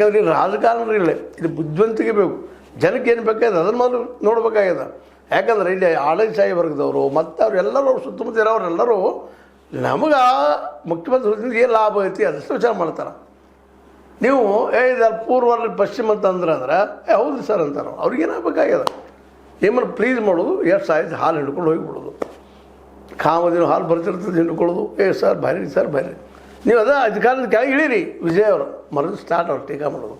ಯಾಕಂದ್ರೆ ರಾಜಕಾರಣ ಇಲ್ಲ, ಇದು ಬುದ್ಧಿವಂತಿಕೆ ಬೇಕು. ಜನಕ್ಕೆ ಏನು ಬೇಕಾಗಿದೆ ಅದನ್ನು ಮಾತ್ರ ನೋಡ್ಬೇಕಾಗ್ಯದ. ಯಾಕಂದ್ರೆ ಇಲ್ಲಿ ಆಡಳಿತಶಾಹಿ ವರ್ಗದವರು ಮತ್ತು ಅವರೆಲ್ಲರೂ ಸುತ್ತಮುತ್ತ ಇರೋರೆಲ್ಲರೂ ನಮಗೆ ಮುಖ್ಯಮಂತ್ರಿ ಏನು ಲಾಭ ಐತಿ ಅದಷ್ಟು ವಿಚಾರ ಮಾಡ್ತಾರೆ. ನೀವು ಇದು ಪೂರ್ವ ಪಶ್ಚಿಮ ಅಂತಂದ್ರೆ ಹೌದು ಸರ್ ಅಂತಾರೆ. ಅವ್ರಿಗೇನಾಗಬೇಕಾಗ್ಯದ, ನಿಮ್ಮನ್ನು ಪ್ಲೀಸ್ ಮಾಡೋದು, ಎಷ್ಟು ಆಯ್ತು ಹಾಲು ಹಿಡ್ಕೊಂಡು ಹೋಗಿಬಿಡೋದು. ಕಾಮದಿನ ಹಾಲು ಬರ್ತಿರ್ತದೆ ಹಿಡ್ಕೊಳ್ಳೋದು, ಸರ್ ಬರೀ ಸರ್ ಬರೀ ನೀವು ಅದ ಅಧಿಕಾರದ ಕೆಳಗೆ ಇಳೀರಿ. ವಿಜಯ್ ಅವರು ಮರದ ಸ್ಟಾರ್ಟ್ ಅವ್ರು ಟೀಕಾ ಮಾಡೋದು.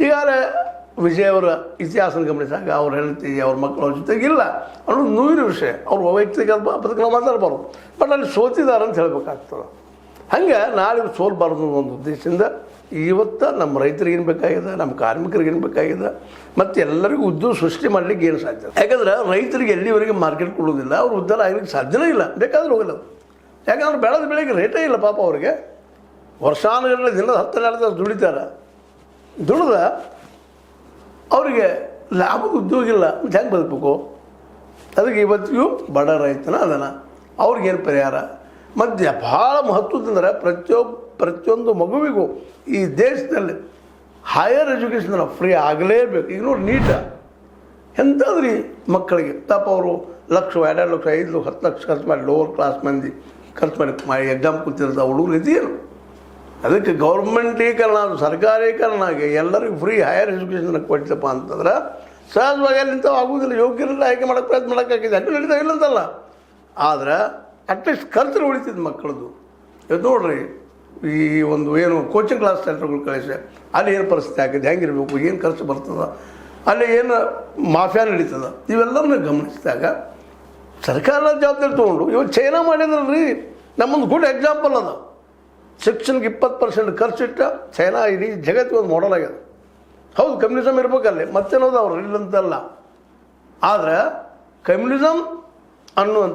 ಈಗಾಗಲೇ ವಿಜಯ್ ಅವರ ಇತಿಹಾಸನ ಗಮನಿಸಿದಾಗ ಅವ್ರ ಹೆಂಡತಿ ಅವ್ರ ಮಕ್ಕಳ ಜೊತೆಗಿಲ್ಲ ಅನ್ನೋದು ನೋವಿನ ವಿಷಯ. ಅವ್ರು ವೈಯಕ್ತಿಕ ಬದುಕನ್ನು ಮಾತಾಡಬಾರ್ದು, ಬಟ್ ಅಲ್ಲಿ ಸೋತಿದ್ದಾರೆ ಅಂತ ಹೇಳಬೇಕಾಗ್ತದೆ. ಹಂಗೆ ನಾಳೆ ಸೋಲ್ಬಾರ್ದು ಒಂದು ಉದ್ದೇಶದಿಂದ ಇವತ್ತು ನಮ್ಮ ರೈತರಿಗೇನು ಬೇಕಾಗಿದೆ, ನಮ್ಮ ಕಾರ್ಮಿಕರಿಗೇನು ಬೇಕಾಗಿದೆ, ಮತ್ತು ಎಲ್ಲರಿಗೂ ಉದ್ಯೋಗ ಸೃಷ್ಟಿ ಮಾಡಲಿಕ್ಕೆ ಏನು ಸಾಧ್ಯ. ಯಾಕಂದ್ರೆ ರೈತರಿಗೆ ಎಲ್ಲಿವರೆಗೆ ಮಾರ್ಕೆಟ್ ಕೊಡೋದಿಲ್ಲ, ಅವ್ರು ಉದ್ಧಾರ ಆಗಲಿಕ್ಕೆ ಸಾಧ್ಯನೇ ಇಲ್ಲ. ಬೇಕಾದ್ರೆ ಹೋಗಲ್ಲ. ಯಾಕಂದ್ರೆ ಬೆಳೆದ ಬೆಳೆಗೆ ರೇಟೇ ಇಲ್ಲ. ಪಾಪ ಅವ್ರಿಗೆ ವರ್ಷಾನುಗಟ್ಟಲೆ ದಿನದ 10-12 ತಾಸು ದುಡಿತಾರೆ. ದುಡಿದ ಅವರಿಗೆ ಲಾಭದ ಉದ್ಯೋಗ ಇಲ್ಲ, ಮತ್ತು ಹೆಂಗೆ ಬದುಕಬೇಕು? ಅದಕ್ಕೆ ಇವತ್ತಿಗೂ ಬಡ ರೈತನ ಅದನ್ನು ಅವ್ರಿಗೇನು ಪರಿಹಾರ. ಮತ್ತು ಭಾಳ ಮಹತ್ವದಂದ್ರೆ ಪ್ರತಿಯೊಂದು ಮಗುವಿಗೂ ಈ ದೇಶದಲ್ಲಿ ಹೈಯರ್ ಎಜುಕೇಷನ್ ಫ್ರೀ ಆಗಲೇಬೇಕು. ಈಗ ನೋಡಿ ನೀಟ ಎಂಥದ್ರಿ ಮಕ್ಕಳಿಗೆ ಪಾಪ ಅವರು 1 ಲಕ್ಷ 2 ಲಕ್ಷ 5 ಲಕ್ಷ 10 ಲಕ್ಷ ಖರ್ಚು ಮಾಡಿ ಲೋವರ್ ಕ್ಲಾಸ್ ಮಂದಿ ಖರ್ಚು ಮಾಡಿ ಎಕ್ಸಾಮ್ ಕೂತಿರ್ತಾವೆ ಹುಡುಗರು ಇದೆಯೇನು. ಅದಕ್ಕೆ ಗೌರ್ಮೆಂಟೀಕರಣ, ಅದು ಸರ್ಕಾರೀಕರಣ ಆಗಿ ಎಲ್ಲರಿಗೂ ಫ್ರೀ ಹೈಯರ್ ಎಜುಕೇಷನ್ ಕೊಡ್ತಪ್ಪ ಅಂತಂದ್ರೆ ಸಹಜವಾಗಿ ಅಲ್ಲಿಂತ ಆಗೋದಿಲ್ಲ. ಯೋಗ್ಯರೆಲ್ಲ ಆಯ್ಕೆ ಮಾಡೋಕ್ಕೆ ಪ್ರಯತ್ನ ಮಾಡೋಕ್ಕಾಗಿದೆ, ಅದು ನಡೀತಾ ಇಲ್ಲ ಅಂತಲ್ಲ. ಆದರೆ ಅಟ್ಲೀಸ್ಟ್ ಖರ್ಚು ಉಳಿತಿದ್ದು ಮಕ್ಕಳದು. ಇವತ್ತು ನೋಡ್ರಿ, ಈ ಒಂದು ಏನು ಕೋಚಿಂಗ್ ಕ್ಲಾಸ್ ಸೆಂಟರ್ಗಳು ಕಳಿಸಿ ಅಲ್ಲಿ ಏನು ಪರಿಸ್ಥಿತಿ ಆಗಿದೆ, ಹೆಂಗಿರಬೇಕು, ಏನು ಖರ್ಚು ಬರ್ತದೆ, ಅಲ್ಲಿ ಏನು ಮಾಫಿಯಾ ನಡೀತದೆ, ಇವೆಲ್ಲವನ್ನ ಗಮನಿಸಿದಾಗ ಸರ್ಕಾರದ ಜವಾಬ್ದಾರಿ ತೊಗೊಂಡು ಇವತ್ತು ಚೈನಾ ಮಾಡಿದ್ರಲ್ರಿ ನಮ್ಮೊಂದು ಗುಡ್ ಎಕ್ಸಾಂಪಲ್ ಅದ. ಶಿಕ್ಷಣಕ್ಕೆ 20% ಖರ್ಚಿಟ್ಟ ಚೈನಾ ಇಡೀ ಜಗತ್ತಿಗೆ ಒಂದು ಮಾಡೆಲ್ ಆಗ್ಯದ. ಹೌದು, ಕಮ್ಯುನಿಸಮ್ ಇರ್ಬೇಕಲ್ಲಿ, ಮತ್ತೇನೋದು ಅವ್ರು ಇಲ್ಲಂತಲ್ಲ. ಆದರೆ ಕಮ್ಯುನಿಸಮ್ ಅನ್ನುವಂಥ